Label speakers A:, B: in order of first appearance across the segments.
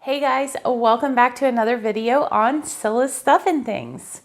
A: Hey guys, welcome back to another video on Scylla's Stuff and Things.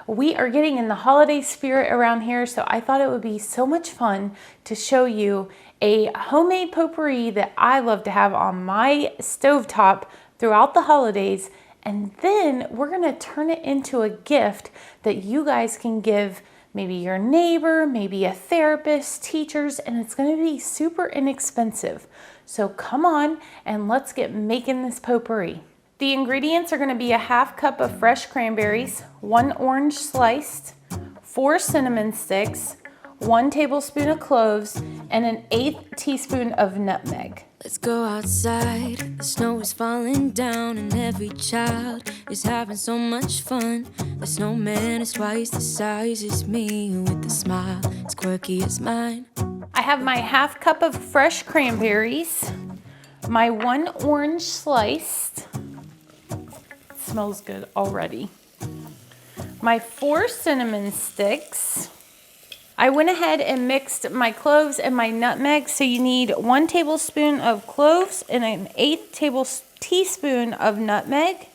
A: We are getting in the holiday spirit around here, so I thought it would be so much fun to show you a homemade potpourri that I love to have on my stovetop throughout the holidays. And then we're gonna turn it into a gift that you guys can give maybe your neighbor, maybe a therapist, teachers, and it's gonna be super inexpensive. So come on and let's get making this potpourri. The ingredients are gonna be a half cup of fresh cranberries, 1 orange sliced, 4 cinnamon sticks, 1 tablespoon of cloves, and an 1/8 teaspoon of nutmeg.
B: Let's go outside, the snow is falling down and every child is having so much fun. The snowman is twice the size as me with a smile as quirky as mine.
A: I have my half cup of fresh cranberries, my 1 orange sliced, it smells good already, my 4 cinnamon sticks. I went ahead and mixed my cloves and my nutmeg, so you need 1 tablespoon of cloves and an 1/8 teaspoon of nutmeg.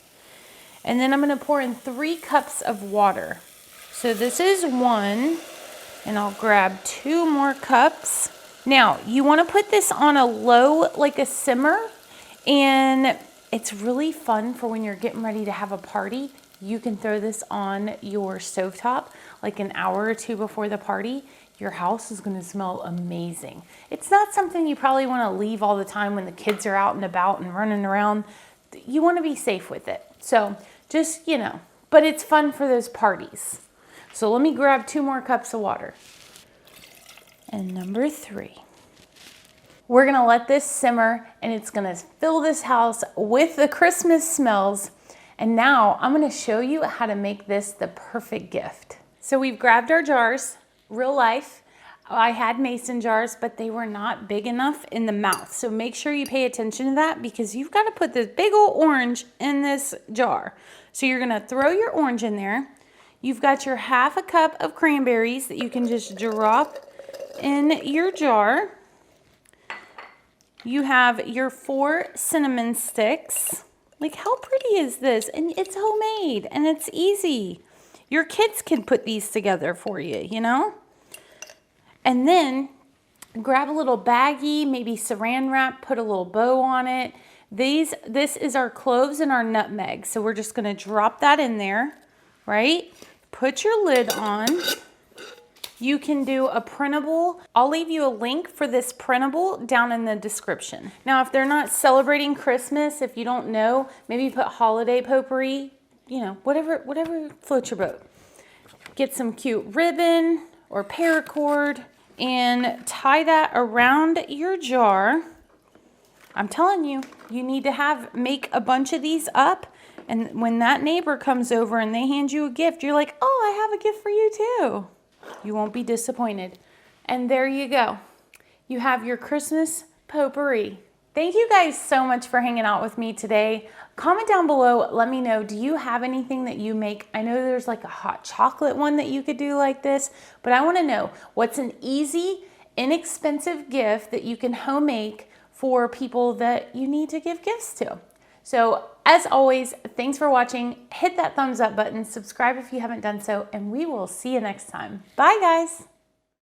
A: And then I'm gonna pour in 3 cups of water. So this is 1, and I'll grab 2 more cups. Now, you wanna put this on a low, like a simmer, and it's really fun for when you're getting ready to have a party. You can throw this on your stovetop like an hour or 2 before the party. Your house is gonna smell amazing. It's not something you probably wanna leave all the time when the kids are out and about and running around. You wanna be safe with it. So just, but it's fun for those parties. So let me grab 2 more cups of water. And number 3. We're gonna let this simmer and it's gonna fill this house with the Christmas smells. And now I'm gonna show you how to make this the perfect gift. So we've grabbed our jars, real life. I had mason jars, but they were not big enough in the mouth. So make sure you pay attention to that because you've got to put this big old orange in this jar. So you're gonna throw your orange in there. You've got your half a cup of cranberries that you can just drop in your jar. You have your 4 cinnamon sticks. Like, how pretty is this? And it's homemade and it's easy. Your kids can put these together for you, And then grab a little baggie, maybe saran wrap, put a little bow on it. This is our cloves and our nutmeg. So we're just gonna drop that in there, right? Put your lid on. You can do a printable. I'll leave you a link for this printable down in the description. Now, if they're not celebrating Christmas, if you don't know, maybe put holiday potpourri, whatever floats your boat. Get some cute ribbon or paracord and tie that around your jar. I'm telling you, you need to make a bunch of these up. And when that neighbor comes over and they hand you a gift, you're like, oh, I have a gift for you too. You won't be disappointed. And there you go. You have your Christmas potpourri. Thank you guys so much for hanging out with me today. Comment down below, let me know, do you have anything that you make? I know there's like a hot chocolate one that you could do like this, but I wanna know what's an easy, inexpensive gift that you can home make for people that you need to give gifts to. So as always, thanks for watching. Hit that thumbs up button, subscribe if you haven't done so, and we will see you next time. Bye guys.